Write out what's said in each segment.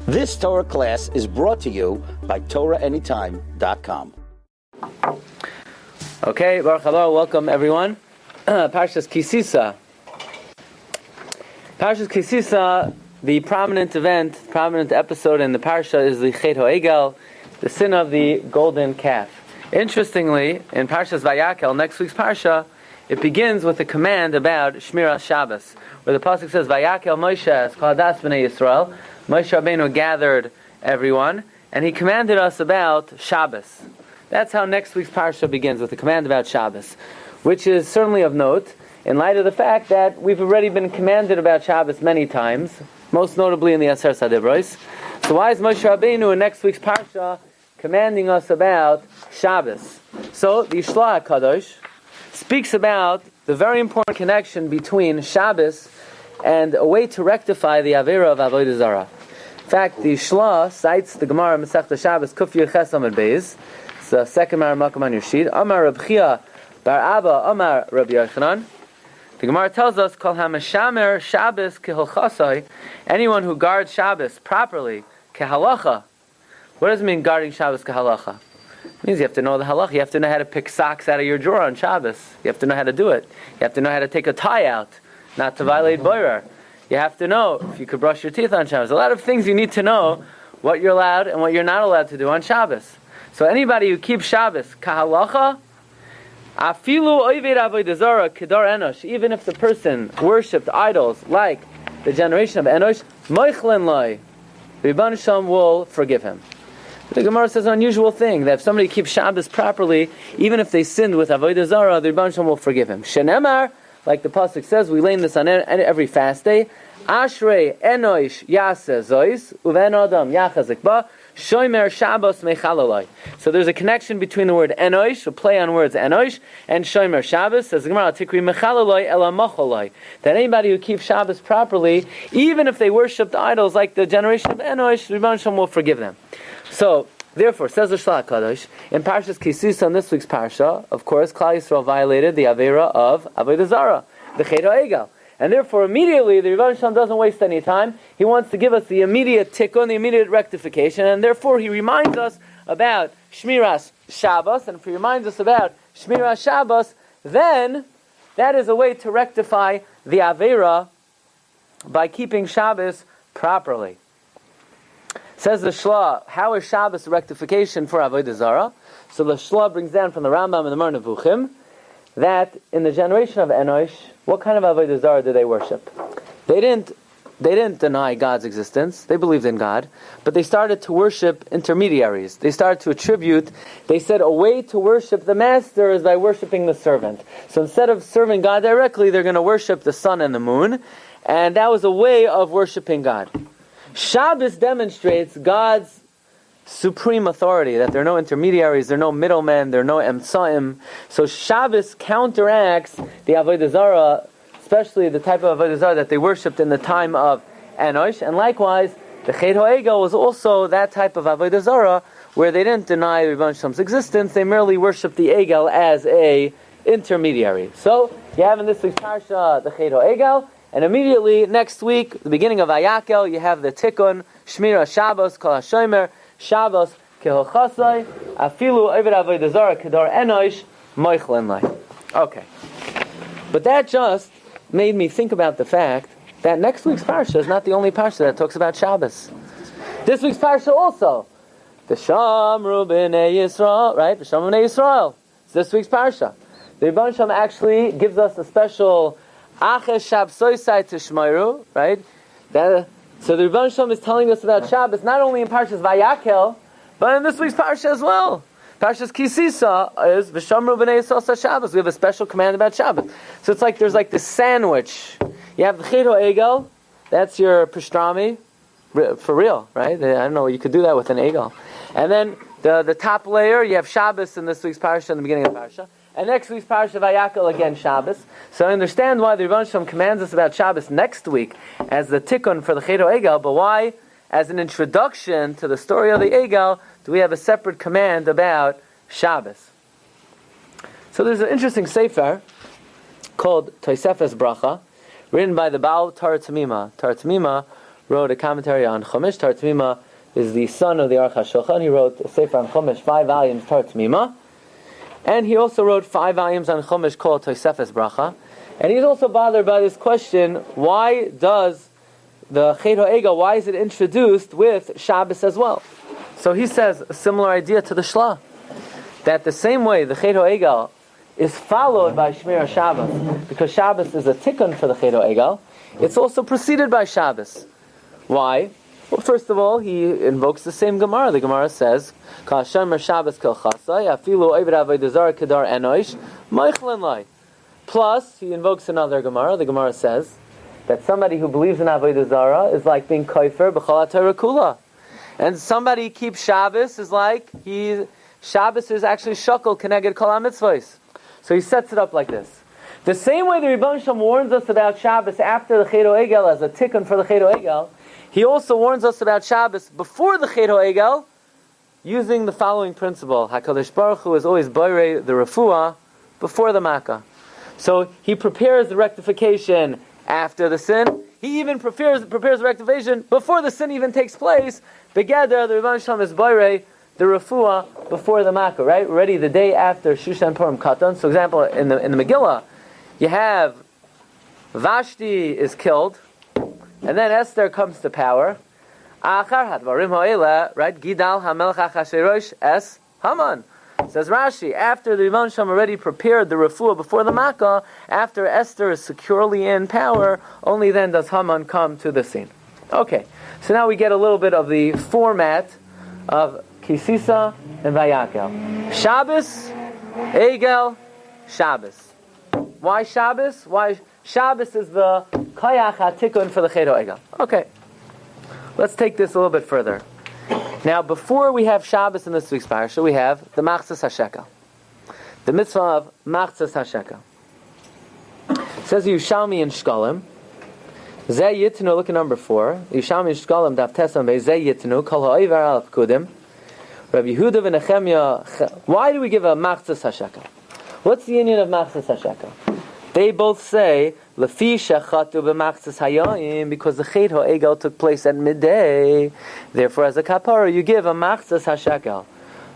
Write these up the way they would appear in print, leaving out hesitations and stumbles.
This Torah class is brought to you by TorahAnytime.com. Okay, Baruch Haba, welcome everyone. Parshas Sisa. Parshas Sisa, the prominent episode in the Parsha is the Chet HaEgel, the sin of the golden calf. Interestingly, in Parshas Vayakel, next week's Parsha, it begins with a command about Shmiras Shabbos, where the pasuk says, Vayakel Moshe es kol hadas b'nei Yisrael. Moshe Rabbeinu gathered everyone, and he commanded us about Shabbos. That's how next week's Parsha begins, with a command about Shabbos, which is certainly of note, in light of the fact that we've already been commanded about Shabbos many times, most notably in the Aser Sadibros. So why is Moshe Rabbeinu in next week's Parsha commanding us about Shabbos? So the Yishla HaKadosh speaks about the very important connection between Shabbos and a way to rectify the Avera of Avodah Zarah. In fact, the Yishla cites the Gemara Masechta Shabbos Kuf Yirches Amud Beis. It's the second Maramacham on your sheet. Amar Reb Chia Bar Abba Amar Rabbi Yochanan. The Gemara tells us, Kol HaMeshamer Shabbos Kehilchasai, anyone who guards Shabbos properly, Kehalacha. What does it mean, guarding Shabbos Kehalacha? It means you have to know the halacha. You have to know how to pick socks out of your drawer on Shabbos. You have to know how to do it. You have to know how to take a tie out, not to violate boirer. You have to know if you could brush your teeth on Shabbos. A lot of things you need to know, what you're allowed and what you're not allowed to do on Shabbos. So anybody who keeps Shabbos kahalacha, afilu oived avodah zarah kedar enosh, even if the person worshipped idols like the generation of Enosh, moichlen loy, the Rebbeinu Shalom will forgive him. The Gemara says an unusual thing, that if somebody keeps Shabbos properly, even if they sinned with avodah zarah, the Rebbeinu Shalom will forgive him. Shenemar, like the pasuk says, we learn this on every fast day. Ashrei enosh yaseh zois uven adam yachazik ba shomer Shabbos mechalalai. So there's a connection between the word enosh, a play on words enosh, and shomer Shabbos. Says the Gemara, tikri mechalalai ela machalai. That anybody who keeps Shabbos properly, even if they worshipped idols like the generation of Enosh, the Rebbeinu Shalom will forgive them. So therefore, says the Yishla HaKadosh, in Parshas Sisa, in this week's Parsha, of course, Klal Yisrael violated the Avera of Avodah Zarah, the Chet HaEgel. And therefore, immediately, the Rebbeinu Shalom doesn't waste any time. He wants to give us the immediate tikkun, the immediate rectification, and therefore he reminds us about Shmiras Shabbos, and if he reminds us about Shmiras Shabbos, then that is a way to rectify the Avera by keeping Shabbos properly. Says the Shla, how is Shabbos a rectification for Avodah Zarah? So the Shla brings down from the Rambam and the Mar Nevuchim that in the generation of Enosh, what kind of Avodah Zarah did they worship? They didn't deny God's existence. They believed in God, but they started to worship intermediaries. They started to attribute. They said a way to worship the master is by worshiping the servant. So instead of serving God directly, they're going to worship the sun and the moon, and that was a way of worshiping God. Shabbos demonstrates God's supreme authority, that there are no intermediaries, there are no middlemen, there are no emtsaim. So Shabbos counteracts the Avodah Zarah, especially the type of Avodah Zarah that they worshipped in the time of Enosh. And likewise, the Chet HaEgel was also that type of Avodah Zarah, where they didn't deny Rebbeinu Shalom's existence, they merely worshipped the Egel as a intermediary. So, you have in this week's Parsha the Chet HaEgel, and immediately next week, the beginning of Vayakel, you have the Tikkun, Shmira Shabbos, Kol HaShomer, Shabbos, Kehilchasai, Afilu Oved Avodah Zarah, Kedar Enosh, Moichlen Lai. Okay. But that just made me think about the fact that next week's Parsha is not the only Parsha that talks about Shabbos. This week's Parsha also. The Shamru B'nei Yisrael, right? The Shamru B'nei Yisrael. It's this week's Parsha. The Rebbeinu Shalom actually gives us a special Aches Shabsoisai Tishmairu, right? So the Rebbeinu Shalom is telling us about Shabbos not only in Parshas Vayakel, but in this week's Parsha as well. Parshas Sisa is V'shamru b'nei Yisrael Shabbos. We have a special command about Shabbos. So it's like there's like this sandwich. You have the Chet HaEgel, that's your pastrami, for real, right? I don't know, you could do that with an egel. And then the top layer, you have Shabbos in this week's Parsha, in the beginning of the Parsha. And next week's Parsha Vayakel, again Shabbos. So I understand why the Rebbeinu Shalom commands us about Shabbos next week as the tikkun for the Chet HaEgel, but why, as an introduction to the story of the Egel, do we have a separate command about Shabbos? So there's an interesting sefer called Tosefes Bracha, written by the Baal Torah Tamima. Torah Tamima wrote a commentary on Chumash. Tar T'mima is the son of the Aruch HaShulchan. He wrote a sefer on Chumash, 5 volumes, Tar T'mima. And he also wrote 5 volumes on Chumash called Tosefes Bracha. And he's also bothered by this question, why does the Chet HaEgel, why is it introduced with Shabbos as well? So he says a similar idea to the Shla, that the same way the Chet HaEgel is followed by Shmir Shabbos, because Shabbos is a tikkun for the Chet HaEgel, it's also preceded by Shabbos. Why? Well, first of all, he invokes the same Gemara. The Gemara says, "Ka'ashem Shabbos kol chasai, afilu oived avodah zara kedar enosh, moichlin lai." Plus, he invokes another Gemara. The Gemara says that somebody who believes in avodah zara is like being koifer b'chol haTorah kula, and somebody keeps Shabbos is like Shabbos is actually shakel keneged kol hamitzvos. So he sets it up like this. The same way the Rebbeinu Shalom warns us about Shabbos after the Chet HaEgel as a tikkun for the Chet HaEgel, he also warns us about Shabbos before the Chet HaEgel, using the following principle: Hakadosh Baruch Hu is always boirei the refuah before the makkah. So he prepares the rectification after the sin. He even prepares the rectification before the sin even takes place. Together, the Rebbeinu Shalom is boirei the refuah before the makkah. Right, already the day after Shushan Purim Katan. So, example in the Megillah, you have Vashti is killed. And then Esther comes to power. Right? Gidal HaMelech Achashverosh es Haman. Says Rashi, after the Rebbeinu Shalom already prepared the refuah before the Makkah, after Esther is securely in power, only then does Haman come to the scene. Okay, so now we get a little bit of the format of Sisa and Vayakel. Shabbos, Egel, Shabbos. Why Shabbos? Why Shabbos is the Kayach HaTikun for the Chet HaEgel. Okay, let's take this a little bit further. Now, before we have Shabbos in this week's Parsha, we have the Machzas HaShekel. The mitzvah of Machzas HaShekel. It says Yushalmi in Shkalim. Zeh Yitnu, look at number 4. Yushalmi in Shkalim, Daf Tesam Bei Zeh Yitnu, Kol Ha'oivar Alaf Kudim. Rabbi Yehuda v'Nechemya. Why do we give a Machzas HaShekel? What's the union of Machzas HaShekel? They both say Lefi shechatu b'machzas hayom, because the Chet HaEgel took place at midday. Therefore, as a kapara, you give a machzas hashekel.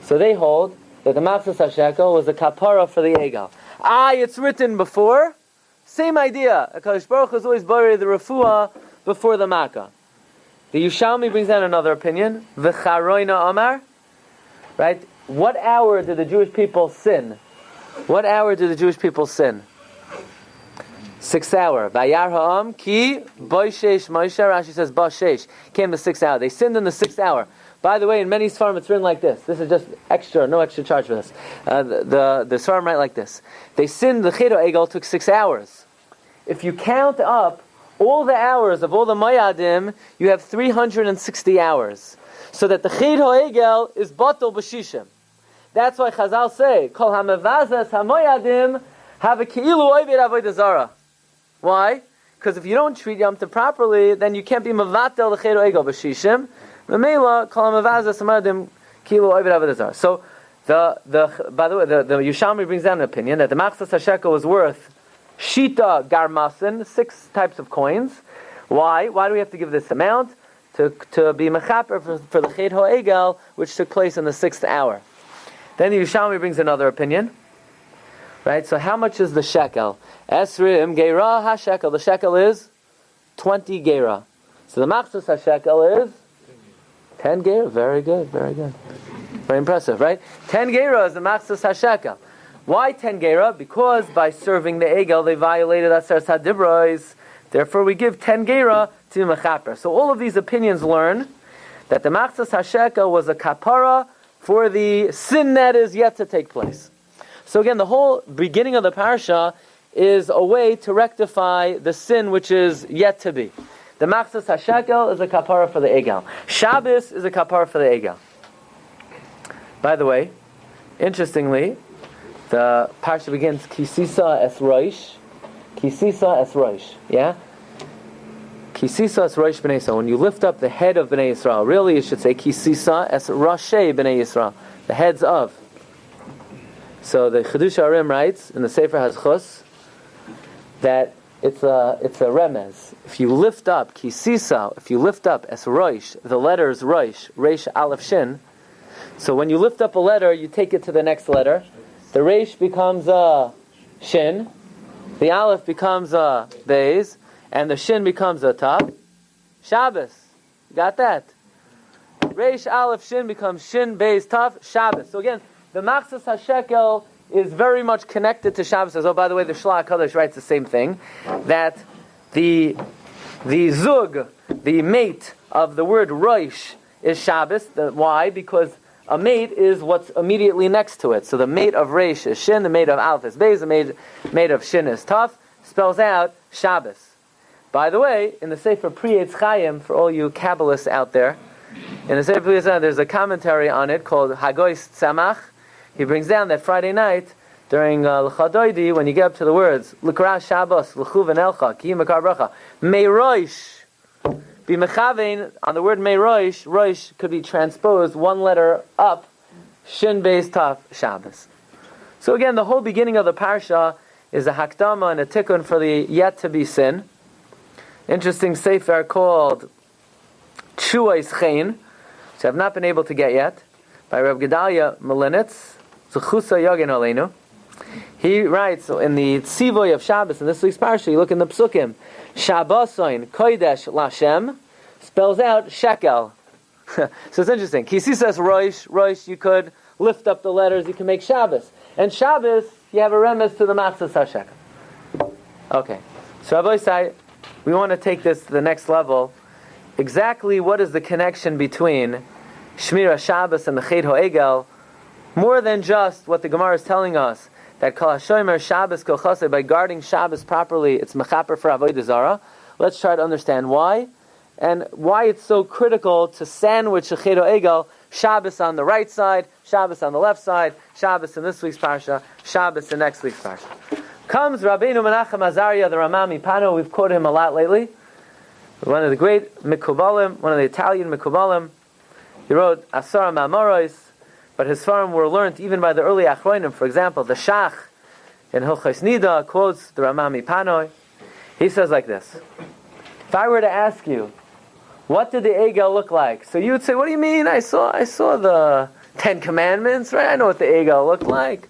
So they hold that the machzas hashekel was a kapara for the egel. It's written before. Same idea. HaKadosh Baruch Hu is always buried the refuah before the makkah. The Yushalmi brings down another opinion. V'charoina Amar. Right? What hour did the Jewish people sin? What hour did the Jewish people sin? 6th hour. Vayar ha'am ki boishesh Moshe. Rashi says bashesh. Came the 6th hour. They sinned in the 6th hour. By the way, in many Sfarim it's written like this. This is just extra, no extra charge for this. The Sfarim write like this. They sinned, the Chet HaEgel took 6 hours. If you count up all the hours of all the Moyadim, you have 360 hours. So that the Chet HaEgel is batal b'shishim. That's why Chazal say, Kol ha'mevazes ha'moyadim have a ki'ilu oived avodah zara. Why? Because if you don't treat Yom Tov properly, then you can't be mevatel the Chet HaEgel b'shishim. Memela kol ha'mevazes ha'moyadim ki'ilu oived avodah zara. So by the way, the Yushalmi brings down an opinion that the Machzas HaShekel was worth Shita Garmasin, 6 types of coins. Why? Why do we have to give this amount? To be mechaper for the Chet HaEgel, which took place in the 6th hour. Then the Yushalmi brings another opinion. Right? So how much is the shekel? Esrim Geira HaShekel. The shekel is 20 Geira. So the Machzas HaShekel is 10 Geira. Very good, very good. Very impressive, right? 10 Geira is the Machzas HaShekel. Why 10 Geira? Because by serving the Egel, they violated Aser Sadibrois. Therefore, we give 10 Geira to Mechaper. So all of these opinions learn that the Machzas HaShekel was a kapara for the sin that is yet to take place. So again, the whole beginning of the Parsha is a way to rectify the sin which is yet to be. The Machzas HaShekel is a kapara for the Egel. Shabbos is a kapara for the Egel. By the way, interestingly, the Parsha begins Kisisa es Rosh. Kisisa es Rosh. Yeah? Kisisa es Rosh B'nai Yisrael. When you lift up the head of B'nai Yisrael, really you should say Kisisa es Roshei B'nai Yisrael. The heads of. So the Chedush Arim writes in the Sefer Hazchus that it's a remez. If you lift up ki Sisa, if you lift up es roish, the letters roish, reish aleph shin. So when you lift up a letter, you take it to the next letter. The reish becomes a shin, the aleph becomes a beis, and the shin becomes a tav. Shabbos. Got that? Reish aleph shin becomes shin beis tav. Shabbos. So again, the machzas half-shekel is very much connected to Shabbos. Oh, by the way, the Shlach HaKadosh writes the same thing, that the zug, the mate of the word roish is Shabbos. Why? Because a mate is what's immediately next to it. So the mate of reish is shin, the mate of aleph is beis, the mate of shin is tav, spells out Shabbos. By the way, in the Sefer Pri Eitz Chaim, for all you Kabbalists out there, in the Sefer Pri Eitz Chaim, there's a commentary on it called Hagois Tzamach. He brings down that Friday night, during L'chadoidi, when you get up to the words, L'kra Shabbos, L'chu v'nelcha, Ki Makar Bracha, Mei Roish, be mechavein, on the word Mei Roish, Roish could be transposed one letter up, Shin Beis Tav, Shabbos. So again, the whole beginning of the Parsha is a hakdama and a tikkun for the yet-to-be sin. Interesting sefer called Chuais Chen, which I've not been able to get yet, by Reb Gedalia Melinitz, Zechusa Yagin Aleinu. He writes in the Tzivoy of Shabbos, in this week's Parsha, you look in the Psukim, Shabbosoin Kodesh Lashem, spells out shekel. So it's interesting. Kisi says Roish, you could lift up the letters, you can make Shabbos. And Shabbos, you have a remez to the machzas half-shekel. Okay. So Rabbi say, we want to take this to the next level. Exactly what is the connection between Shmira Shabbos and the Chet HaEgel, more than just what the Gemara is telling us, that Kol HaShomer Shabbos Kol Chasei, by guarding Shabbos properly, it's mechaper for Avodah Zarah. Let's try to understand why, and why it's so critical to sandwich the Chet HaEgel, Shabbos on the right side, Shabbos on the left side, Shabbos in this week's Parsha, Shabbos in next week's Parsha. Comes Rabbeinu Menachem Azariah, the Rama MiPano. We've quoted him a lot lately. One of the great Mikubalim, one of the Italian Mikubalim. He wrote Asara Ma'amoros, but his farm were learnt even by the early Achronim. For example, the Shach in Hilchos Nida quotes the Rama MiPano. He says like this: if I were to ask you, what did the Egel look like? So you would say, what do you mean? I saw the Ten Commandments, right? I know what the Egel looked like.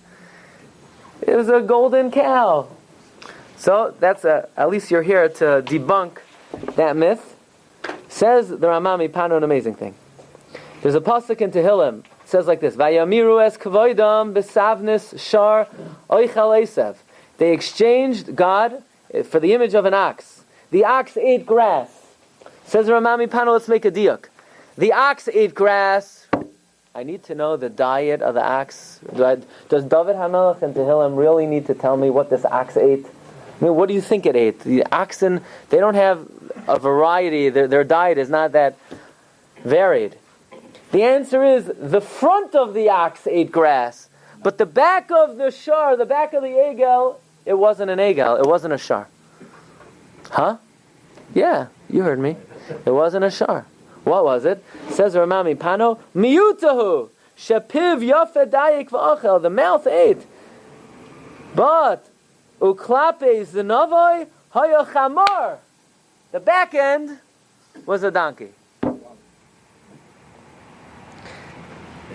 It was a golden cow. So that's at least you're here to debunk that myth. Says the Rama MiPano an amazing thing. There's a pasuk in Tehillim. It says like this: Vayamiru es kavoidam besavnis shar oichal esav. They exchanged God for the image of an ox. The ox ate grass. Says Rama MiPano, let's make a diuk. The ox ate grass. I need to know the diet of the ox. Does David HaMelech and Tehillim really need to tell me what this ox ate? I mean, what do you think it ate? The oxen, they don't have a variety. Their diet is not that varied. The answer is the front of the ox ate grass, but the back of the shar, the back of the egel, it wasn't an egel. It wasn't a shar. Huh? Yeah, you heard me. It wasn't a shar. What was it? Says Rama MiPano, Miyutahu, Shepiv Yafed Dayik V'achel, the mouth ate. But, Uklape Zinavoy Haya Chamor, the back end was a donkey.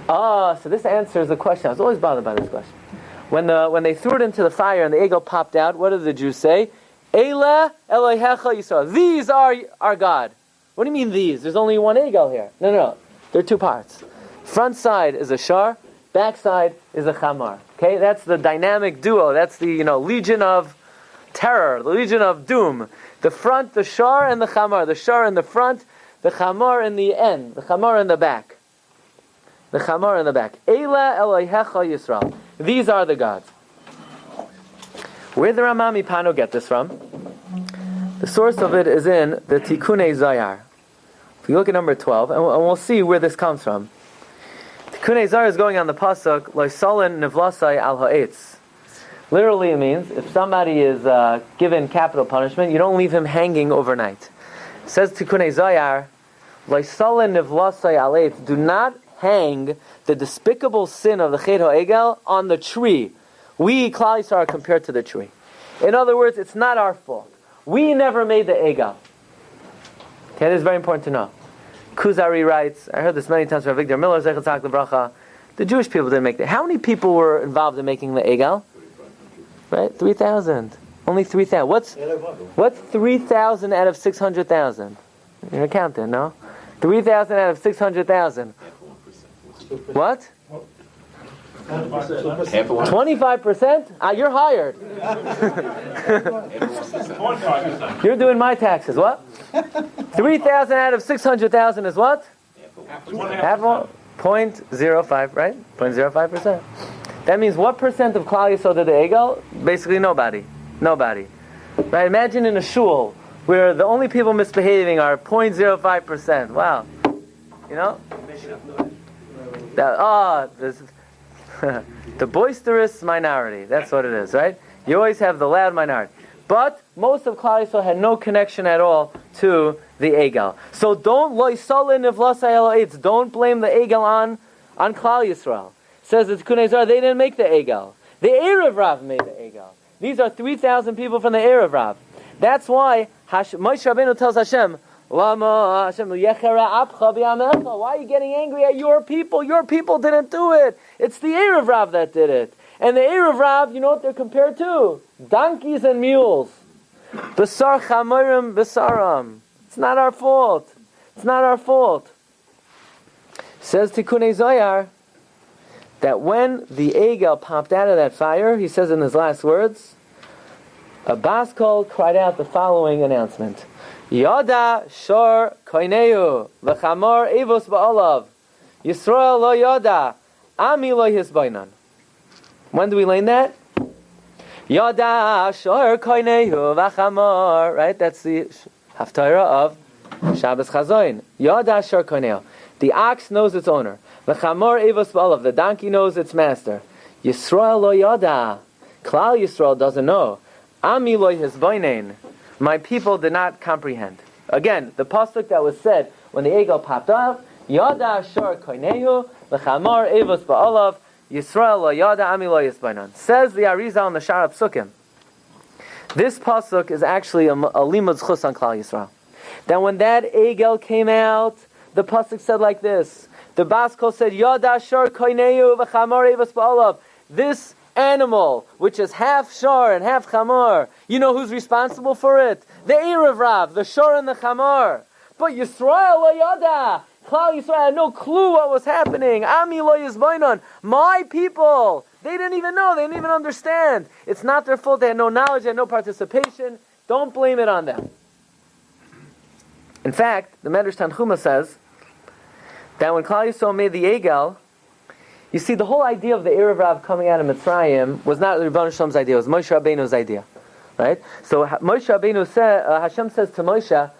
So this answers the question. I was always bothered by this question. When they threw it into the fire and the egel popped out, what did the Jews say? Eila Elohecha Yisrael. These are our God. What do you mean these? There's only one egel here. No. There are two parts. Front side is a shar, back side is a chamar. Okay, that's the dynamic duo. That's the legion of terror, the legion of doom. The front, the shar, and the chamar. The shar in the front, the chamar in the end. The chamar in the back. The chamar in the back. Eila Elohecha Yisrael. These are the gods. Where did the Rama MiPano get this from? The source of it is in the Tikkunei Zayar. If you look at number 12, and we'll see where this comes from. Tikkunei Zayar is going on the pasuk Loisalin Nivlasai al Ha'etz. Literally, it means if somebody is given capital punishment, you don't leave him hanging overnight. It says Tikkunei Zayar, Loisalin Nivlasai al Ha'etz. Do not hang the despicable sin of the Chet HaEgel on the tree. We, Klal Yisrael, are compared to the tree. In other words, it's not our fault. We never made the Egel. Okay, this is very important to know. Kuzari writes, I heard this many times from Victor Miller, Zechat Tzak L'Bracha, the Jewish people didn't make that. How many people were involved in making the Egel? Right? 3,000. Only 3,000. What's 3,000 out of 600,000? You're an accountant, no? 3,000 out of 600,000. What? 25%? You're hired. You're doing my taxes. What? 3,000 out of 600,000 is what? Half 0.05, right? 0.05%. That means what percent of Klal Yisrael did the Egel? Basically nobody. Nobody. Right? Imagine in a shul where the only people misbehaving are 0.05%. Wow. You know? The boisterous minority. That's what it is, right? You always have the loud minority. But most of Klal Yisrael had no connection at all to the Egel. So don't blame the Egel on Klal Yisrael. Says it's Kunei Zara, they didn't make the Egel. The Erev Rav made the Egel. These are 3,000 people from the Erev Rav. That's why Moshe Rabbeinu tells Hashem, Lama Hashem yechera apcha b'yamecha. Why are you getting angry at your people? Your people didn't do it. It's the Erev Rav that did it. And the Erev Rav, you know what they're compared to? Donkeys and mules. Besar chamorim besaram. It's not our fault. It's not our fault. Says Tikkunei Zohar that when the Egel popped out of that fire, he says in his last words, a Baskol cried out the following announcement. Yada shor koineu v'chamor evos ba'olav Yisrael lo yada ami lo hisbainan. When do we learn that? Yada shor koineu v'chamor. Right? That's the haftarah of Shabbos Chazoin. Yada shor koineu. The ox knows its owner. V'chamor evos ba'olav. The donkey knows its master. Yisrael lo yada. Klal Yisrael doesn't know. Ami lo hisbainan. My people did not comprehend. Again, the pasuk that was said when the Egel popped up, Yada shor koinehu v'chamar evos ba'olav Yisrael lo yada ami lo yisbainan. Says the Arizal on the Shara Psukim. This pasuk is actually a limud zchus on Klal Yisrael. That when that Egel came out, the pasuk said like this. The Baskol said, Yada shor koinehu v'chamar evos ba'olav. This animal, which is half shor and half chamor, you know who's responsible for it? The Erev Rav, the shor and the chamor. But Yisrael lo yada. Klal Yisrael had no clue what was happening. Ami lo yizbainon. My people, they didn't even know, they didn't even understand. It's not their fault, they had no knowledge, they had no participation. Don't blame it on them. In fact, the Medrash Tanchuma says that when Klal Yisrael made the Egel, you see, the whole idea of the Erev Rav coming out of Mitzrayim was not Rebbeinu Shalom's idea, it was Moshe Rabbeinu's idea. Right? So Moshe Rabbeinu said, Hashem says to Moshe,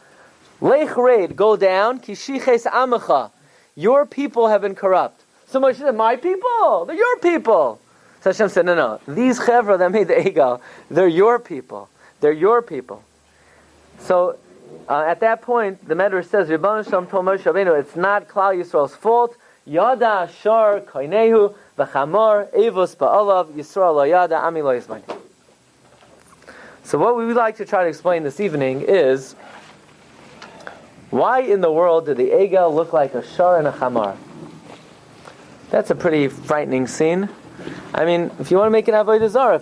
Lech reid, go down, ki shiches amecha. Your people have been corrupt. So Moshe said, my people? They're your people. So Hashem said, no. These chevra that made the Egel, they're your people. They're your people. So at that point, the Medrash says, Rebbeinu Shalom told Moshe Rabbeinu, it's not Klal Yisrael's fault. Yada shor koinehu v'chamor evos ba'olav Yisrael lo yada ami lo yisbainan. So what we would like to try to explain this evening is why in the world did the Egel look like a shor and a chamar? That's a pretty frightening scene. I mean, if you want to make an avodah zarah,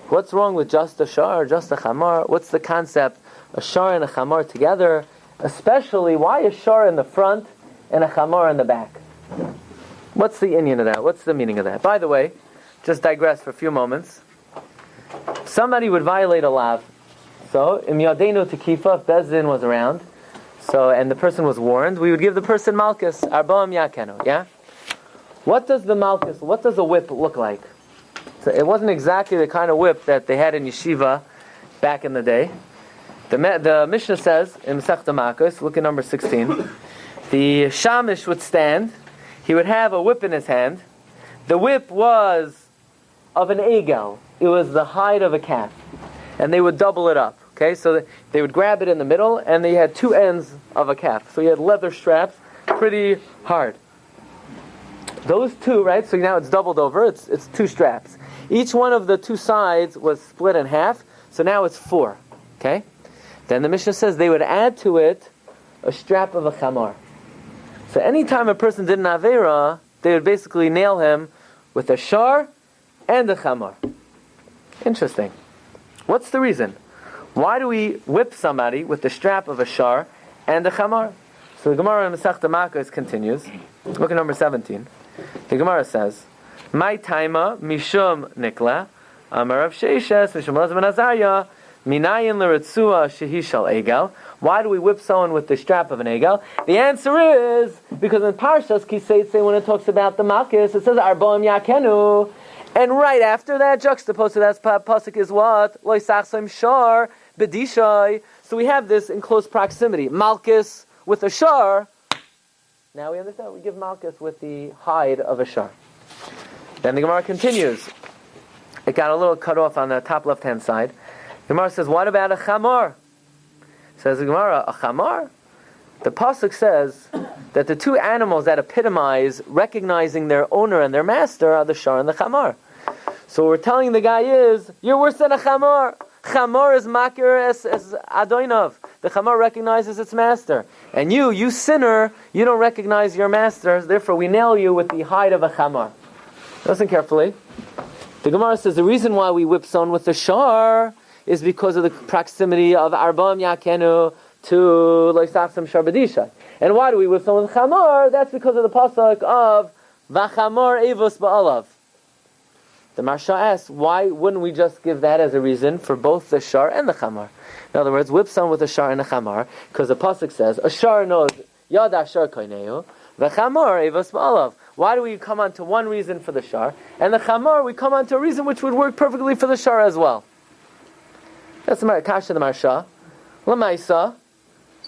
what's wrong with just a shor or just a chamar? What's the concept? A shor and a chamar together, especially why a shor in the front and a chamar in the back? What's the inyan of that? What's the meaning of that? By the way, just digress for a few moments. Somebody would violate a lav. So, im yadenu tekifa, if Bezdin was around, and the person was warned, we would give the person malchus, arba'am yakenu, yeah? What does the malchus, what does a whip look like? So it wasn't exactly the kind of whip that they had in yeshiva back in the day. The Mishnah says, in Masechta Makos, look at number 16, the shamish would stand. He would have a whip in his hand. The whip was of an egel. It was the hide of a calf. And they would double it up. Okay, so they would grab it in the middle, and they had two ends of a calf. So you had leather straps, pretty hard. Those two, right, so now it's doubled over, it's two straps. Each one of the two sides was split in half, so now it's four. Okay? Then the Mishnah says they would add to it a strap of a chamar. So anytime a person did an Aveira, they would basically nail him with a shar and a chamar. Interesting. What's the reason? Why do we whip somebody with the strap of a shar and a chamar? So the Gemara in Masechta Makkos continues. Look at number 17. The Gemara says, "My taima mishum nikla, amar Rav Sheishes mishum Elazar ben Azariah, minayin l'ritzua shehi shal egel." Why do we whip someone with the strap of an egel? The answer is because in Parshas Kiseitse, when it talks about the Malchus, it says Arbaim Yakenu, and right after that, juxtaposed to that pasuk is what? Lo yisachsam shar b'dishai. So we have this in close proximity. Malchus with a shar. Now we understand. We give Malchus with the hide of a shar. Then the Gemara continues. It got a little cut off on the top left-hand side. The Gemara says, what about a chamar? Says the Gemara, a chamar? The pasuk says that the two animals that epitomize recognizing their owner and their master are the shar and the chamar. So what we're telling the guy is, you're worse than a chamar. Chamar is makir as adoinov. The chamar recognizes its master. And you sinner, you don't recognize your master, therefore we nail you with the hide of a chamar. Listen carefully. The Gemara says the reason why we whip someone with the shar is because of the proximity of Arbam Yakenu to Loisachsam Shar B'dishai. And why do we whip someone with chamar? That's because of the pasuk of V'chamar Evos Ba'alav. The Marsha asks, why wouldn't we just give that as a reason for both the shar and the chamar? In other words, whip someone with a shar and a chamar, because the pasuk says, a shar knows Yad Ashar Koineu, V'chamar Evos Ba'alav. Why do we come on to one reason for the shar, and the chamar we come on to a reason which would work perfectly for the shar as well? That's the Kasha the Marsha. L'maisa,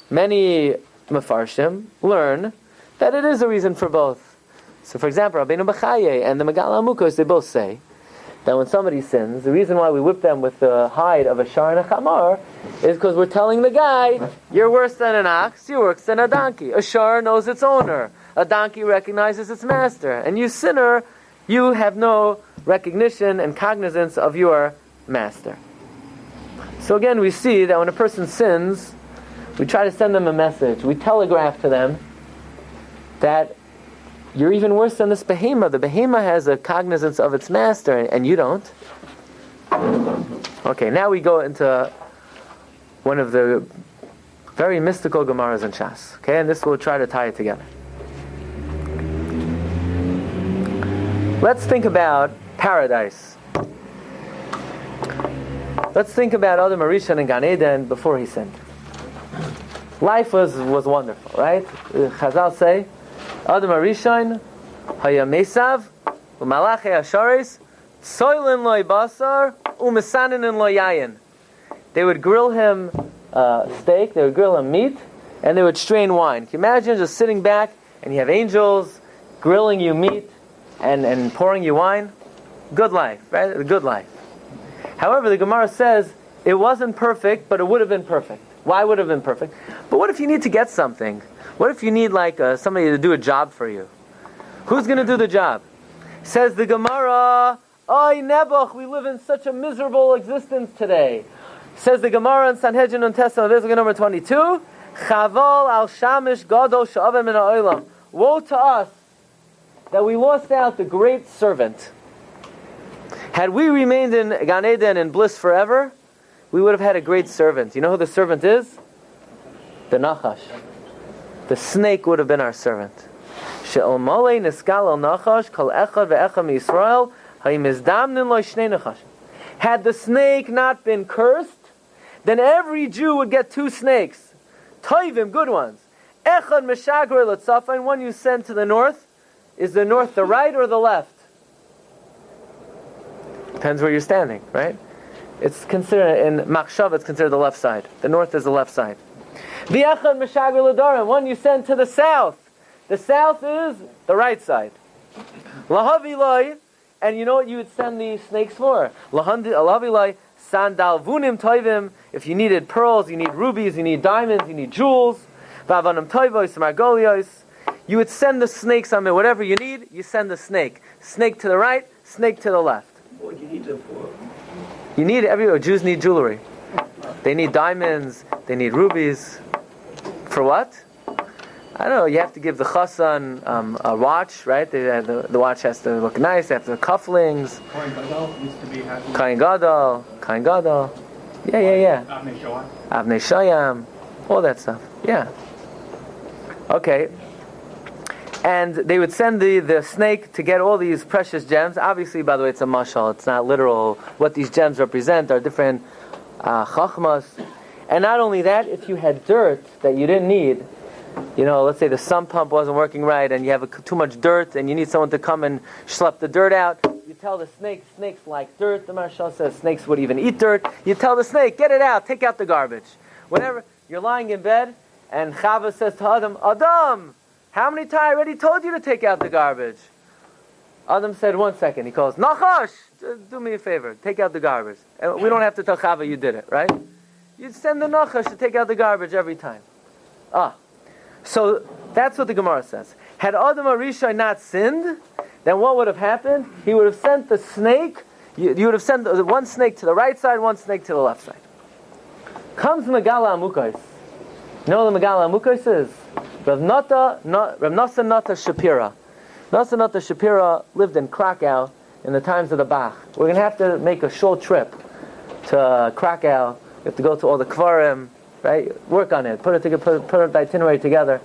many Mefarshim learn that it is a reason for both. So for example, Rabbeinu B'chaye and the Megala Amukos, they both say that when somebody sins, the reason why we whip them with the hide of a shar and a chamar is because we're telling the guy, you're worse than an ox, you're worse than a donkey. A shar knows its owner. A donkey recognizes its master. And you sinner, you have no recognition and cognizance of your master. So again, we see that when a person sins, we try to send them a message. We telegraph to them that you're even worse than this behema. The behema has a cognizance of its master, and you don't. Okay, now we go into one of the very mystical Gemaras in Shas. Okay, and this will try to tie it together. Let's think about paradise. Let's think about Adam Arishan and Gan Eden before he sinned. Life was wonderful, right? Chazal say, Adam Arishan, Haya Mesav, U'malachei Hasharis, Tsoilin loy basar, U'mesanin loy yayin. They would grill him steak, they would grill him meat, and they would strain wine. Can you imagine just sitting back and you have angels grilling you meat and pouring you wine? Good life, right? A good life. However, the Gemara says it wasn't perfect, but it would have been perfect. Why would it have been perfect? But what if you need to get something? What if you need somebody to do a job for you? Who's going to do the job? Says the Gemara, Oy Nebuch, we live in such a miserable existence today. Says the Gemara in Sanhedrin and Testament, this is number 22, Chaval al Shamish Gadol Sha'avim min ha'olam. Woe to us that we lost out the great servant. Had we remained in Gan Eden in bliss forever, we would have had a great servant. You know who the servant is? The Nachash. The snake would have been our servant. She'ol molei niskal al Nachash kol echad ve'echad miYisrael ha'imizdamnin lo shnei Nachash. Had the snake not been cursed, then every Jew would get 2 snakes. Toivim, good ones. Echad meshagre l'tzafa, and one you send to the north. Is the north the right or the left? Depends where you're standing, right? It's considered, in Machshav, it's considered the left side. The north is the left side. V'echad meshagre l'darim, one you send to the south. The south is the right side. Lahaviloi, and you know what you would send the snakes for? Lahaviloi, sandal vunim toivim, if you needed pearls, you need rubies, you need diamonds, you need jewels. V'avanim toivos, margolios. You would send the snakes on there. Whatever you need, you send the snake. Snake to the right, snake to the left. What do you need them for? You need Jews need jewelry. They need diamonds. They need rubies. For what? I don't know. You have to give the chassan a watch, right? The watch has to look nice. They have the cufflinks. Kohen Gadol used to be having. Kohen Gadol. Yeah. Avnei Shayam. All that stuff. Yeah. Okay. And they would send the snake to get all these precious gems. Obviously, by the way, it's a mashal. It's not literal. What these gems represent are different chachmas. And not only that, if you had dirt that you didn't need, let's say the sump pump wasn't working right and you have too much dirt and you need someone to come and schlep the dirt out, you tell the snakes like dirt. The mashal says snakes would even eat dirt. You tell the snake, get it out, take out the garbage. Whenever you're lying in bed and Chava says to Adam, how many times I already told you to take out the garbage? Adam said, 1 second. He calls, Nachash, just do me a favor, take out the garbage. And we don't have to tell Chava you did it, right? You send the Nachash to take out the garbage every time. So that's what the Gemara says. Had Adam Arishai not sinned, then what would have happened? He would have sent the snake, you would have sent one snake to the right side, one snake to the left side. Comes Megala Amukais. You know what the Megala Amukais is? Rav Nasa Nata Shapira. Nasa Nata Shapira lived in Krakow in the times of the Bach. We're going to have to make a short trip to Krakow. We have to go to all the Kvarim, right? Work on it. Put the itinerary together.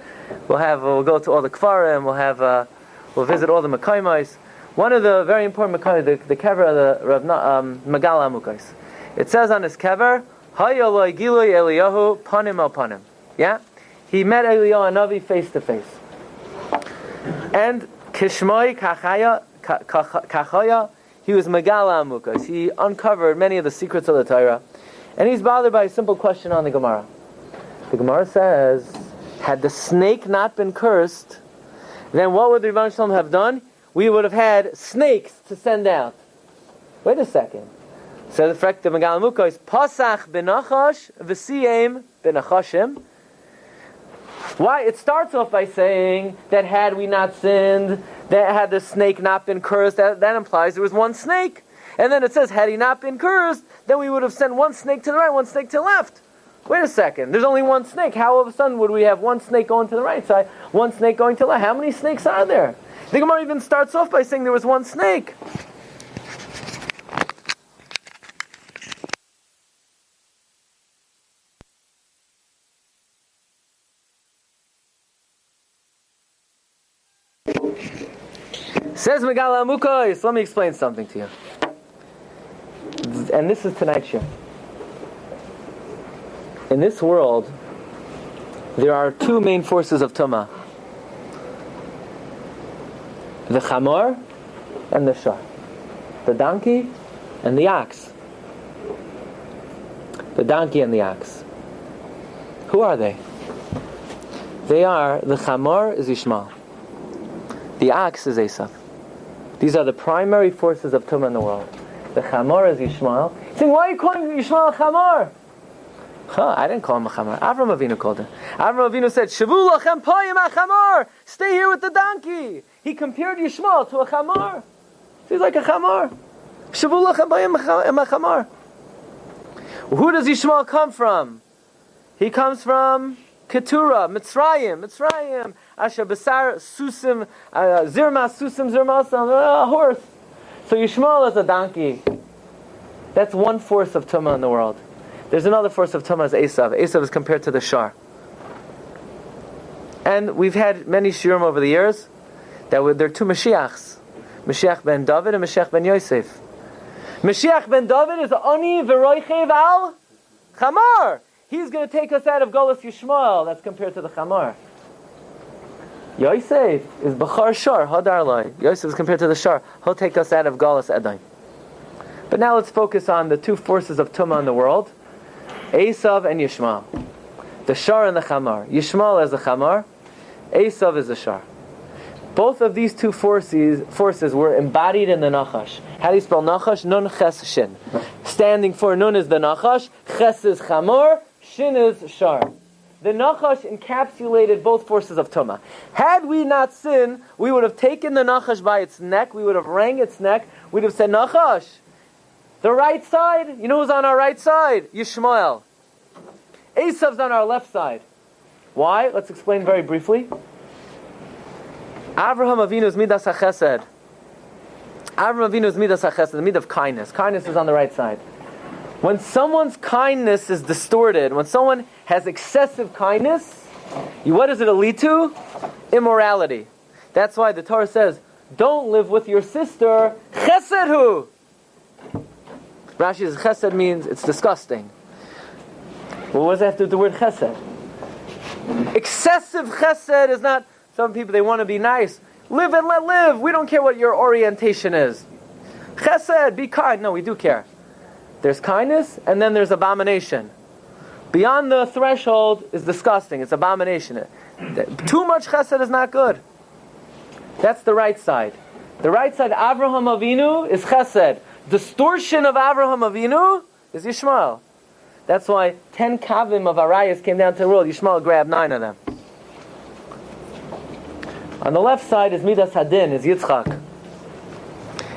We'll go to all the Kvarim. We'll visit all the Mekaimais. One of the very important Mekaimais, the kever of the Rav Megala Amukais. It says on his kever, Hayaloi Giloi Eliyahu Panim al Panim. Yeah? He met Eliyahu Hanavi face to face. And Kishmoi Kachaya, he was Megala Amukas. He uncovered many of the secrets of the Torah. And he's bothered by a simple question on the Gemara. The Gemara says, had the snake not been cursed, then what would the Rebbeinu Shalom have done? We would have had snakes to send out. Wait a second. So the fact of Megala Amukas, Pasach benachash v'siyem benachashim. Why? It starts off by saying that had we not sinned, that had the snake not been cursed, that implies there was one snake. And then it says, had he not been cursed, then we would have sent one snake to the right, one snake to the left. Wait a second, there's only one snake. How all of a sudden would we have one snake going to the right side, one snake going to the left? How many snakes are there? The Gemara even starts off by saying there was one snake. Says Megala Amukos, let me explain something to you. And this is tonight's shiur. In this world, there are two main forces of Tumah. The chamor and the shar. The donkey and the ox. The donkey and the ox. Who are they? They are, the chamor is Ishmael. The ox is Esav. These are the primary forces of Tumah in the world. The chamor is Yishmael. He's saying, why are you calling Yishmael a chamor? I didn't call him a chamor. Avram Avinu called him. Avram Avinu said, Shavu lachem payim ha-chamor. Stay here with the donkey. He compared Yishmael to a chamor. So he's like a chamor. Shavu lachem payim ha-chamor. Who does Yishmael come from? He comes from Keturah, Mitzrayim, Asher Besar, Susim, Zirma, a horse. So Yishmael is a donkey. That's one force of Tumah in the world. There's another force of Tumah, is Esav. Esav is compared to the Shar. And we've had many shiurim over the years that there are two Mashiachs. Mashiach ben David and Mashiach ben Yosef. Mashiach ben David is Ani v'roichev al Chamar. He's going to take us out of Golas Yishmael. That's compared to the Chamar. Yosef is Bachar Shar, Hadar Lai. Yosef is compared to the Shar. He'll take us out of Golas Edom. But now let's focus on the two forces of Tumah in the world. Esav and Yishmael. The Shar and the Chamar. Yishmael is the Chamar. Esav is the Shar. Both of these two forces were embodied in the Nachash. How do you spell Nachash? Nun Ches Shin. Standing for Nun is the Nachash, Ches is Chamor, Shin is Shar. The Nachash encapsulated both forces of Tumah. Had we not sinned, we would have taken the Nachash by its neck, we would have wrung its neck, we'd have said, Nachash, the right side, you know who's on our right side? Yishmael. Esav's on our left side. Why? Let's explain very briefly. Avraham Avinu's midas hachesed. Avraham Avinu's midas hachesed, the mid of kindness. Kindness is on the right side. When someone's kindness is distorted, when someone has excessive kindness, what does it lead to? Immorality. That's why the Torah says, don't live with your sister, chesedhu. Rashi says chesed means it's disgusting. Well, what does that have to do with the word chesed? Excessive chesed is not, some people, they want to be nice. Live and let live. We don't care what your orientation is. Chesed, be kind. No, we do care. There's kindness, and then there's abomination. Beyond the threshold is disgusting. It's abomination. Too much chesed is not good. That's the right side. The right side, Avraham Avinu, is chesed. Distortion of Avraham Avinu is Yishmael. That's why 10 kavim of Arayas came down to the world. Yishmael grabbed 9 of them. On the left side is Midas Hadin, is Yitzchak.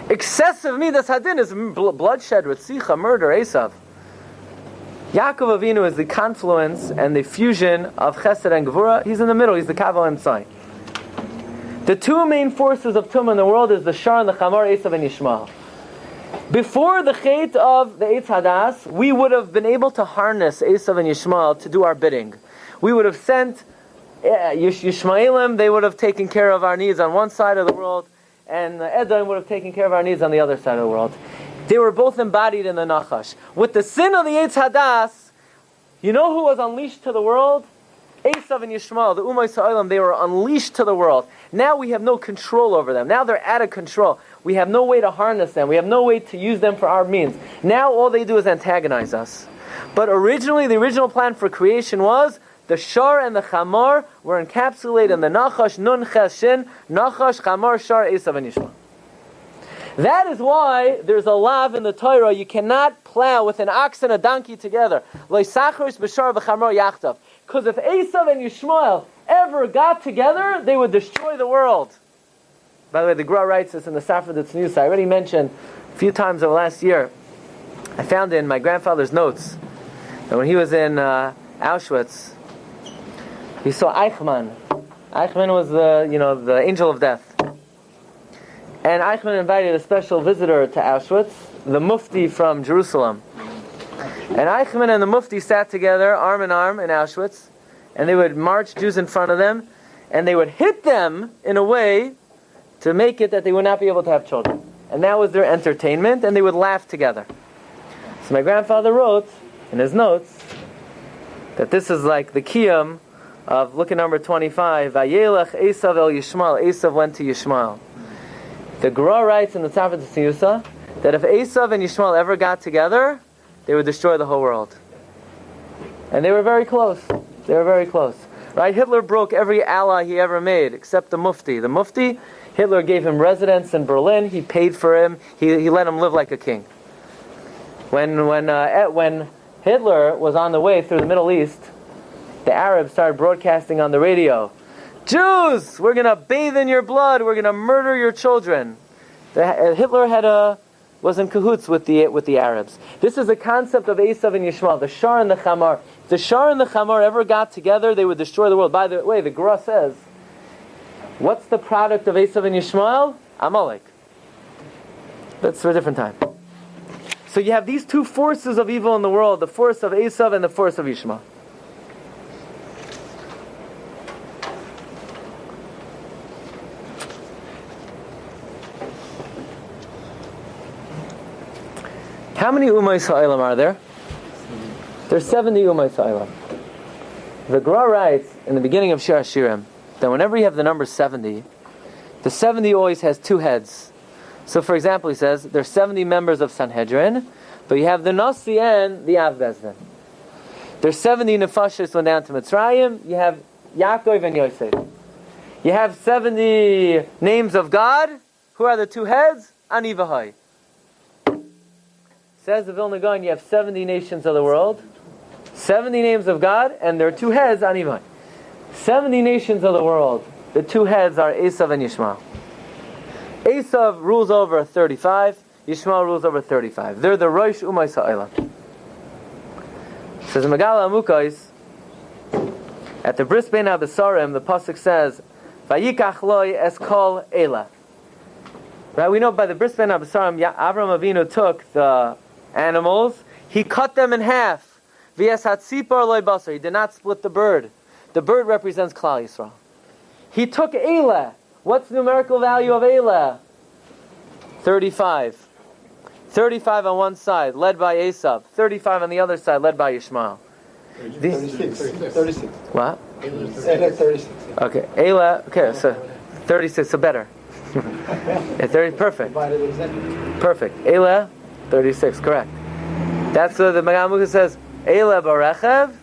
Excessive Midas Hadin is bloodshed, Ritzicha, murder, Esav. Yaakov Avinu is the confluence and the fusion of Chesed and Gevura. He's in the middle, he's the Kavo Emsai. The two main forces of Tumah in the world is the Shar and the Chamar, Esav and Yishmael. Before the Chet of the Eitz Hadas, we would have been able to harness Esav and Yishmael to do our bidding. We would have sent Yishmaelim, they would have taken care of our needs on one side of the world, and Edom would have taken care of our needs on the other side of the world. They were both embodied in the Nachash. With the sin of the Eitz Hadas, you know who was unleashed to the world? Esav and Yishmael, the Umay Sa'olam, they were unleashed to the world. Now we have no control over them. Now they're out of control. We have no way to harness them. We have no way to use them for our means. Now all they do is antagonize us. But originally, the original plan for creation was the Shar and the Chamar were encapsulated in the Nachash, Nun Ches Shin, Nachash, Chamar, Shar, Esav, and Yishmael. That is why there's a lav in the Torah, you cannot plow with an ox and a donkey together. Because if Esav and Yishmael ever got together, they would destroy the world. By the way, the Gra writes this in the Safra Tznius. I already mentioned a few times over last year. I found in my grandfather's notes that when he was in Auschwitz, he saw Eichmann. Eichmann was the angel of death. And Eichmann invited a special visitor to Auschwitz, the Mufti from Jerusalem. And Eichmann and the Mufti sat together, arm in arm, in Auschwitz, and they would march Jews in front of them, and they would hit them in a way to make it that they would not be able to have children. And that was their entertainment, and they would laugh together. So my grandfather wrote in his notes that this is like the kiyum of, look at number 25, Vayelech Esav el Yishmael, Esav went to Yishmael. The Gra writes in the Safra Tznius that if Esav and Yishmael ever got together, they would destroy the whole world. And they were very close. They were very close. Right? Hitler broke every ally he ever made, except the Mufti. The Mufti, Hitler gave him residence in Berlin. He paid for him. He let him live like a king. When Hitler was on the way through the Middle East, the Arabs started broadcasting on the radio, Jews, we're going to bathe in your blood. We're going to murder your children. Hitler was in cahoots with the Arabs. This is the concept of Esav and Yishmael, the Shar and the Chamar. If the Shar and the Chamar ever got together, they would destroy the world. By the way, the Gra says, what's the product of Esav and Yishmael? Amalek. That's for a different time. So you have these two forces of evil in the world, the force of Esav and the force of Yishmael. How many Umay Sa'ilam are there? There's 70 Umay Sa'ilam. The Gra writes in the beginning of Shir Hashirim that whenever you have the number 70, the 70 always has two heads. So for example, he says, there's 70 members of Sanhedrin, but you have the Nasi and the Av Bezdin. There's 70 Nefashis went down to Mitzrayim, you have Yaakov and Yosef. You have 70 names of God. Who are the two heads? Ani v'hai. Says the Vilna Gaon, you have 70 nations of the world, 70 names of God, and there are two heads, Ani v'hai. 70 nations of the world, the two heads are Esav and Yishmael. Esav rules over 35, Yishmael rules over 35. They're the Rosh Umay Sa'ilam. Says Megala Amukais, At the Bris Bein HaBesarim, the pasuk says, "Vayikach loy es kol eila." Right? We know by the Bris Bein HaBesarim, Avraham Avinu took the animals, he cut them in half. V'es hatzipor loy basar. He did not split the bird. The bird represents Klal Yisrael. He took eila. What's the numerical value of eila? 35. 35 on one side, led by Esav. 35 on the other side, led by Yishmael. 36. What? 36. Okay, Eila. Okay, so 36. So better. Yeah, 30. Perfect. Perfect. Eila, 36. Correct. That's what the Magen Avraham says. Eila barechev,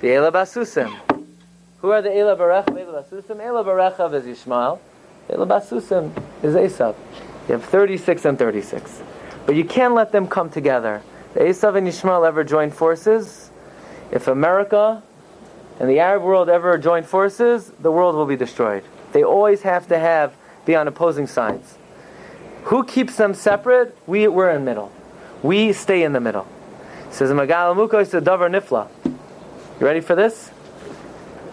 the Eila basusim. Who are the Eila barechev, Eila basusim? Eila barechev is Yishmael. Eila basusim is Esav. You have 36 and 36. But you can't let them come together. The Esav and Yishmael ever join forces. If America and the Arab world ever join forces, the world will be destroyed. They always have to be on opposing sides. Who keeps them separate? We're in the middle. We stay in the middle. It says Magal Mukos Davar Nifla. You ready for this?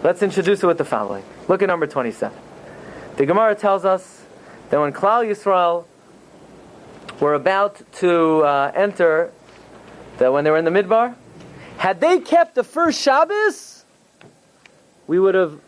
Let's introduce it with the following. Look at number 27. The Gemara tells us that when Klal Yisrael were about to enter, that when they were in the Midbar, had they kept the first Shabbos, we would have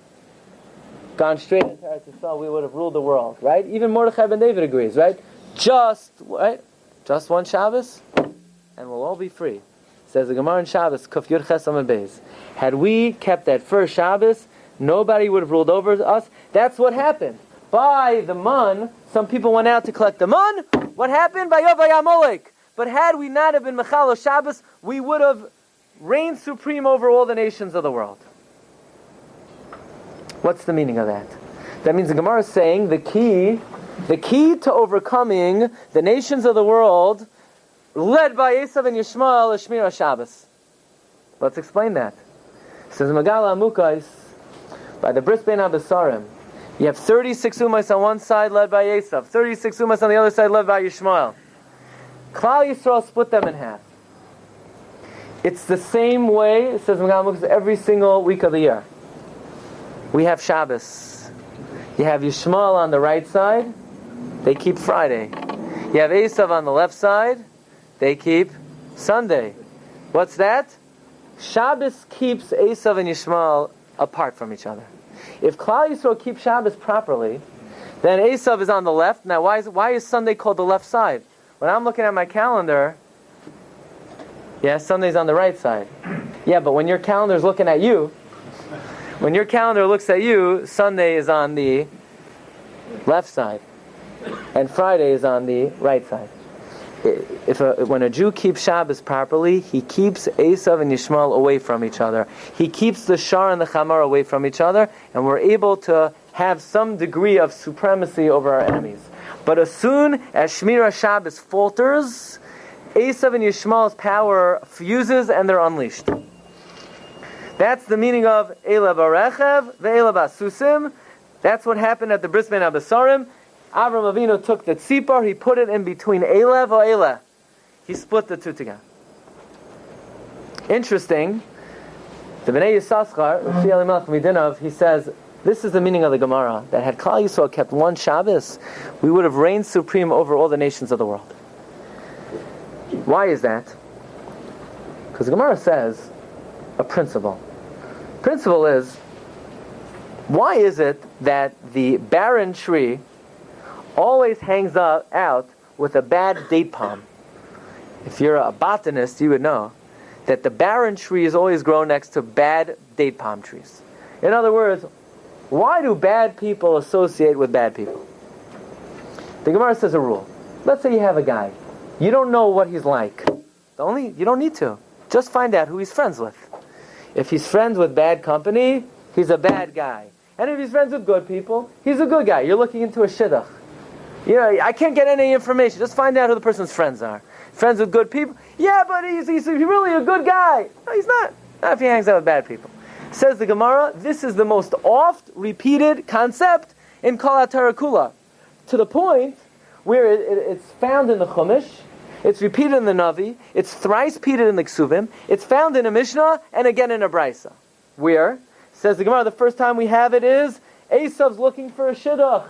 gone straight into Eretz Yisrael. We would have ruled the world, right? Even Mordechai ben David agrees, right? Just one Shabbos, and we'll all be free. Says the Gemara in Shabbos, Kuf Yud Ches Amud Beis. Had we kept that first Shabbos, nobody would have ruled over us. That's what happened. By the mun, some people went out to collect the mun. What happened? By Yovay Amalek. But had we not have been Mechalo Shabbos, we would have reigned supreme over all the nations of the world. What's the meaning of that? That means the Gemara is saying the key to overcoming the nations of the world, led by Esav and Yishmael, is Shmira Shabbos. Let's explain that. It says Megala Amukais, by the Bris Bein HaBesarim, you have 36 umas on one side led by Esav, 36 umas on the other side led by Yishmael. Klal Yisrael split them in half. It's the same way, it says Megala Amukais, every single week of the year. We have Shabbos. You have Yishmael on the right side, they keep Friday. You have Esav on the left side, they keep Sunday. What's that? Shabbos keeps Esav and Yishmael apart from each other. If Klal Yisrael keeps Shabbos properly, then Esav is on the left. Now, why is Sunday called the left side? When I'm looking at my calendar, Sunday's on the right side. Yeah, but when your calendar's looking at you, when your calendar looks at you, Sunday is on the left side, and Friday is on the right side. When a Jew keeps Shabbos properly, he keeps Esav and Yishmael away from each other. He keeps the Shar and the Chamar away from each other, and we're able to have some degree of supremacy over our enemies. But as soon as Shmira Shabbos falters, Esav and Yishmael's power fuses and they're unleashed. That's the meaning of Eila Barechev, Ve'ela Basusim. That's what happened at the Bris Bein HaBesarim. Avraham Avinu took the tzipor, he put it in between Eila Va'ela. He split the two together. Interesting. The Bnei Yissaschar, Rashi Elimelech Midinov, he says, this is the meaning of the Gemara, that had Klal Yisrael kept one Shabbos, we would have reigned supreme over all the nations of the world. Why is that? Because the Gemara says a principle. Principle is, why is it that the barren tree always hangs out with a bad date palm? If you're a botanist, you would know that the barren trees always grow next to bad date palm trees. In other words, why do bad people associate with bad people? The Gemara says a rule. Let's say you have a guy. You don't know what he's like. You don't need to. Just find out who he's friends with. If he's friends with bad company, he's a bad guy. And if he's friends with good people, he's a good guy. You're looking into a shidduch. I can't get any information. Just find out who the person's friends are. Friends with good people? Yeah, but he's really a good guy. No, he's not. Not if he hangs out with bad people. Says the Gemara, this is the most oft repeated concept in Kol HaTorah Kula. To the point where it's found in the Chumash, it's repeated in the Navi, it's thrice repeated in the Ksuvim, it's found in a Mishnah, and again in a Brisa. Where? Says the Gemara, the first time we have it is Esav's looking for a shidduch.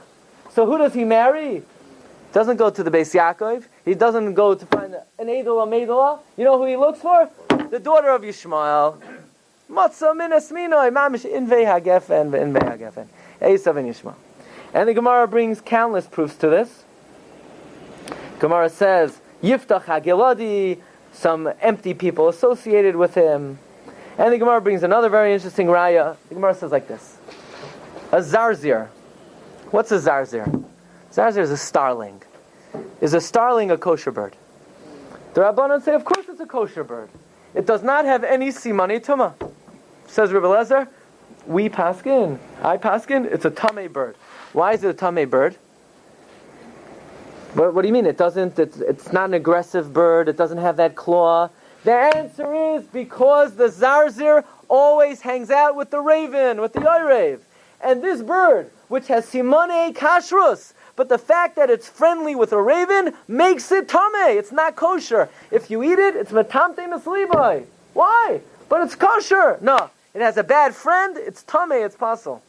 So who does he marry? Doesn't go to the Beis Yaakov. He doesn't go to find an Eidel, a Meidela. You know who he looks for? The daughter of Yishmael. Matzah minas minoi, mamish invei hagefen ve'invei hagefen. Esav and Yishmael. And the Gemara brings countless proofs to this. Gemara says, Yiftach hagiladi, some empty people associated with him. And the Gemara brings another very interesting raya. The Gemara says like this. A zarzir. What's a zarzir? Zarzir is a starling. Is a starling a kosher bird? The Rabbanan say, of course it's a kosher bird. It does not have any simanei tumah. Says Rabbi Lezer, we paskin. I paskin, it's a tamei bird. Why is it a tamei bird? What do you mean? It's not an aggressive bird. It doesn't have that claw. The answer is because the zarzir always hangs out with the raven, with the oirev. And this bird, which has simanei kashrus, but the fact that it's friendly with a raven makes it tamei. It's not kosher. If you eat it, it's metamte mislibai. Why? But it's kosher. No, it has a bad friend. It's tamei. It's pasul.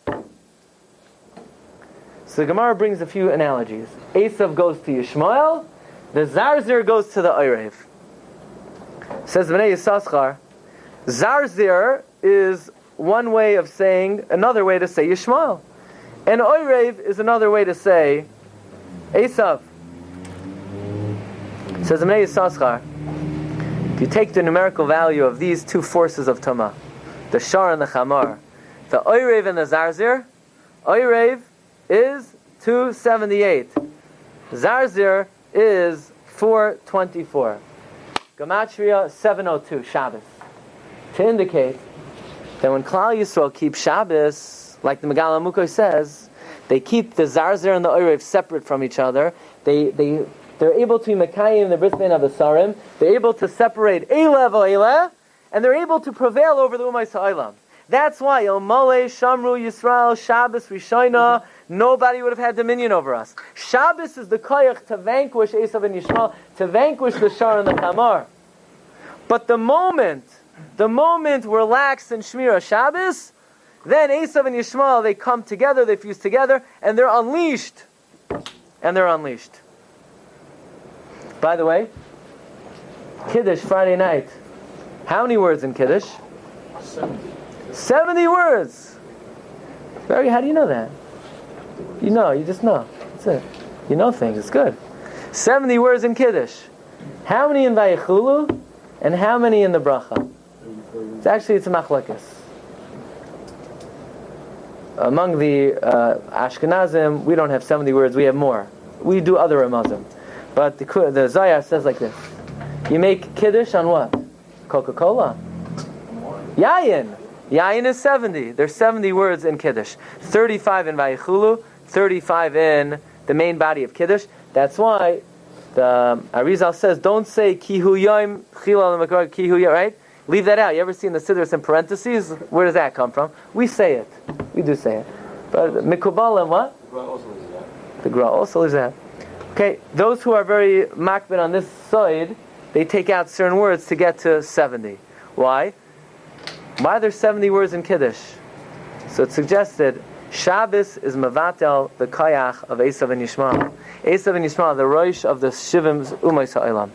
So the Gemara brings a few analogies. Esav goes to Yishmael. The zarzir goes to the oirev. Says Bnei Yissaschar, zarzir is one way of saying, another way to say Yishmael. And oirev is another way to say Esav. Says Bnei Yissaschar, if you take the numerical value of these two forces of Tumah, the Shar and the Chamar, the oirev and the zarzir, oirev is 278. Zarzir is 424. Gematria 702, Shabbos. To indicate that when Klal Yisrael keeps Shabbos, like the Megala Mukoi says, they keep the Zarzir and the Oirev separate from each other. They're able to be Mekayim the Bris Bein Abasarim. They're able to separate Eileh v'Eileh, and they're able to prevail over the Umay Sa'olam. That's why El Mole, Shamru, Yisrael, Shabbos, Rishona, nobody would have had dominion over us. Shabbos is the koyach to vanquish Esav and Yishmael, to vanquish the Shar and the Chamar. But the moment we're lax in Shmira Shabbos, then Esav and Yishmael, they come together, they fuse together, and they're unleashed. By the way, Kiddush Friday night. How many words in Kiddush? 70 words. How do you know that? You just know. That's it. You know things, it's good. 70 words in Kiddush. How many in Vayichulu? And how many in the Bracha? It's a machlekes. Among the Ashkenazim, we don't have 70 words, we have more. We do other Ramazim. But the Zayar says like this. You make Kiddush on what? Coca-Cola? Yayin. Yayin is 70. There's 70 words in Kiddush. 35 in Vayichulu, 35 in the main body of Kiddush. That's why the Arizal says, don't say Kihu Yom Chilal Makar Kihu Yom, right? Leave that out. You ever seen the Siddur in parentheses? Where does that come from? We say it. We do say it. But Mikubal and what? The Gra also is that. Okay, those who are very makbid on this side, they take out certain words to get to 70. Why? Why are there 70 words in Kiddush? So it suggested Shabbos is Mavatel, the Kayach of Esav and Yishmael. Esav and Yishmael, the Rosh of the Shivim Umay Sa'olam.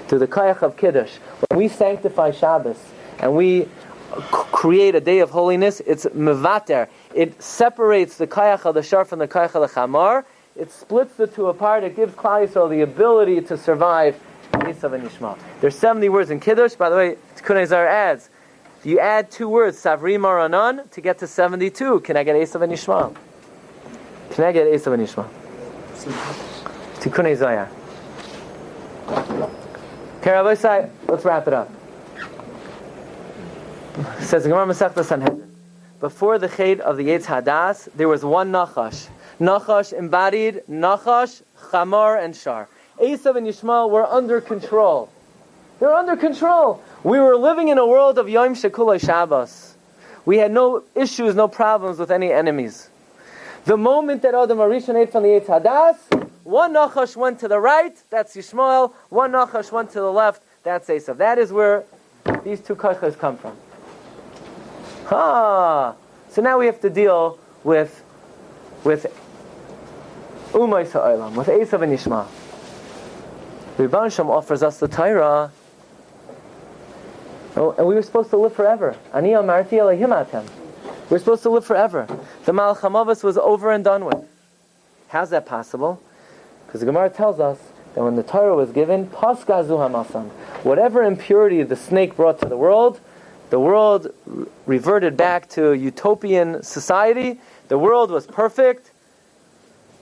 To the Kayach of Kiddush. When we sanctify Shabbos and we create a day of holiness, it's Mavater. It separates the Kayach of the Shar from the Kayach of the Chamar. It splits the two apart. It gives Klal Yisrael the ability to survive Esav and Yishmael. There's 70 words in Kiddush. By the way, Tikkun Zar adds, you add 2 words, Savri Maranan, to get to 72. Can I get Esav and Yishmael? Can I get Esav and Yishmael? Tikkun Zayar. Okay, Rabbi Sai, let's wrap it up. It says, Gemara Masechta Sanhedrin. Before the Ched of the Yetz Hadas, there was one Nachash. Nachash embodied Nachash, Chamar, and Shar. Esav and Yishmael were under control. They were under control. We were living in a world of Yom Shekulei Shabbos. We had no issues, no problems with any enemies. The moment that Adam Arishon ate from the Yetz Hadas, one Nachash went to the right, that's Yishmael. One Nachash went to the left, that's Esav. That is where these two kochos come from. So now we have to deal with Umay Sa'olam, with Esav and Yishmael. Rebbe Shem offers us the Torah, and we were supposed to live forever. Ani amarti Elohim atem. We're supposed to live forever. The Malach HaMavos was over and done with. How's that possible? Because the Gemara tells us that when the Torah was given, Paska zu hamasan, whatever impurity the snake brought to the world reverted back to utopian society. The world was perfect,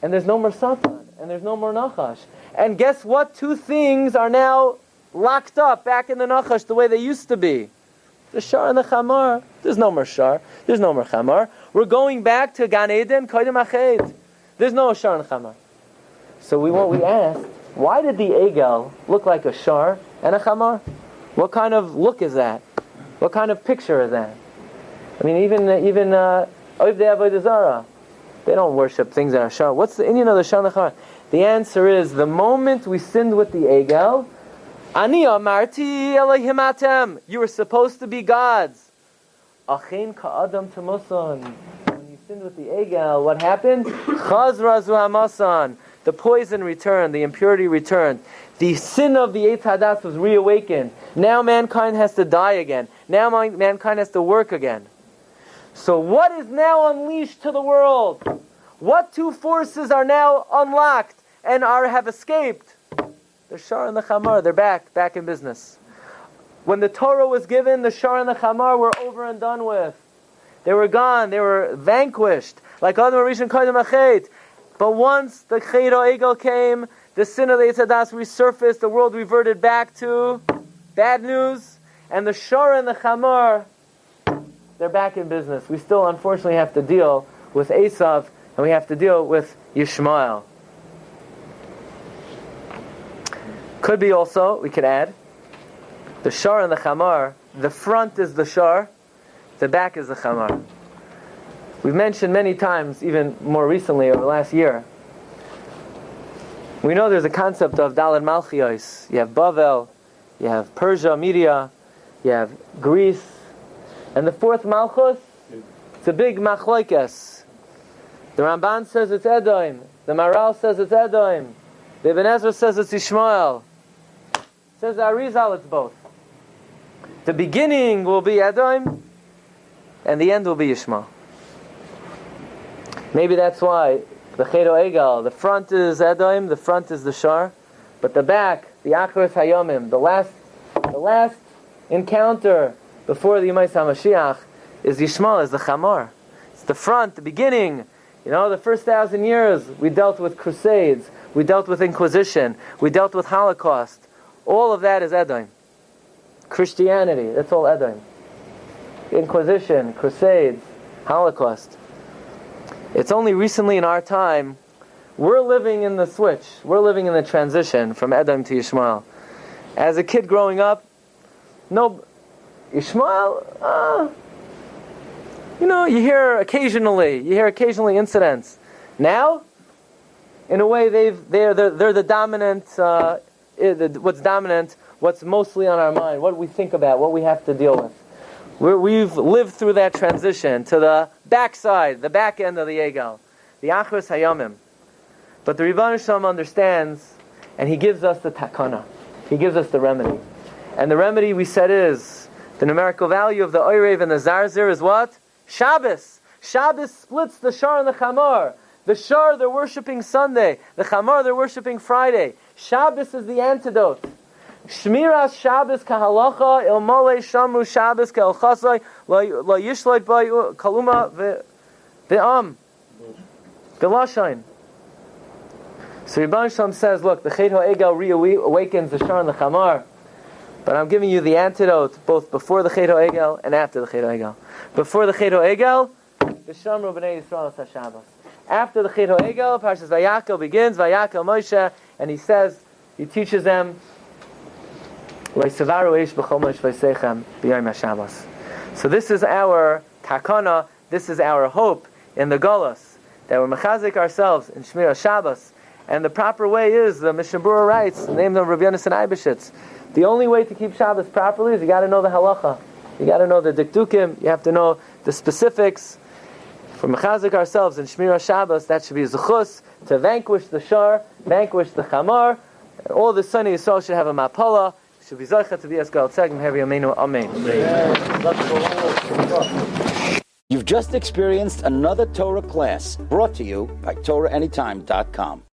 and there's no more Satan, and there's no more Nachash. And guess what? Two things are now locked up back in the Nachash the way they used to be. The Shar and the Chamar. There's no more Shar. There's no more Chamar. We're going back to Gan Eden, Kodim Ached. There's no Shar and Chamar. So we asked, why did the Egel look like a Shar and a Chamar? What kind of look is that? What kind of picture is that? I mean, even Oivdei Avodah Zarah, they don't worship things that are Shar. What's the Indian of the Shar and the Chamar? The answer is, the moment we sinned with the Egel, Ani amarti Elohim atem. You were supposed to be gods. Achein ka'adam tamosan. When you sinned with the Egel, what happened? Chazra zu hamasan. The poison returned, the impurity returned. The sin of the Eitz Hadas was reawakened. Now mankind has to die again. Now mankind has to work again. So what is now unleashed to the world? What two forces are now unlocked and have escaped? The Shar and the Chamar, they're back in business. When the Torah was given, the Shar and the Chamar were over and done with. They were gone, they were vanquished. Like Adam Rishon Kodim Achet. But once the Chet Egel came, the sin of the Eitz Hadas resurfaced, the world reverted back to bad news, and the Shar and the Chamar, they're back in business. We still unfortunately have to deal with Esav, and we have to deal with Yishmael. Could be also, we could add, the Shar and the Chamar, the front is the Shar, the back is the Chamar. We've mentioned many times, even more recently over the last year, we know there's a concept of Daled Malchios. You have Bavel, you have Persia, Media, you have Greece, and the fourth Malchus, it's a big Machlokes. The Ramban says it's Edom, the Maral says it's Edom, the Ibn Ezra says it's Ishmael. Says the Arizal, it's both. The beginning will be Edom, and the end will be Ishmael. Maybe that's why the Chet Egel, the front is Edom, the front is the Shar, but the back, the Achros Hayomim, the last encounter before the Yemais HaMashiach is Yishmael, is the Chamar. It's the front, the beginning. You know, the first 1,000 years we dealt with crusades, we dealt with Inquisition, we dealt with Holocaust. All of that is Edom. Christianity, that's all Edom. Inquisition, crusades, Holocaust. It's only recently in our time, we're living in the switch. We're living in the transition from Edom to Yishmael. As a kid growing up, Yishmael, you hear occasionally incidents. Now, in a way, they're the dominant. What's dominant? What's mostly on our mind? What we think about? What we have to deal with? We've lived through that transition to the backside, the back end of the Egel, the Achros Hayomim. But the Rebbe Shalom understands, and he gives us the takana. He gives us the remedy. And the remedy, we said, is the numerical value of the Oirev and the Zarzir is what? Shabbos. Shabbos splits the Shar and the Chamar. The Shar, they're worshipping Sunday. The Chamar, they're worshipping Friday. Shabbos is the antidote. Shmiras Shabbos kahalacha ilmole shamu Shabbos ke'elchasai la yishloit by kaluma ve'am ve'lashain. So Rebbe Shalom says, look, the Chet Egel reawakens the Shar and the Chamar, but I'm giving you the antidote both before the Chet Egel and after the Chet Egel. Before the Chet Egel, the Shamru b'nei Yisrael Shabbos. After the Chet Egel, Parshas Vayakel begins, Vayakel Moshe, and he teaches them, so this is our takana, this is our hope in the Golos, that we're mechazik ourselves in Shmira Shabbos. And the proper way is, the Mishnah Berurah writes, named of Rabbi Yonasan Eibeshitz, the only way to keep Shabbos properly is you got to know the halacha. You got to know the dikdukim, you have to know the specifics. If we're mechazik ourselves in Shmira Shabbos, that should be a zechus to vanquish the shar, vanquish the chamar. All the Sunni Yisrael should have a mapala. Should be zocha to be as Glatstein. Have Yameinu. Amen. You've just experienced another Torah class brought to you by TorahAnytime.com.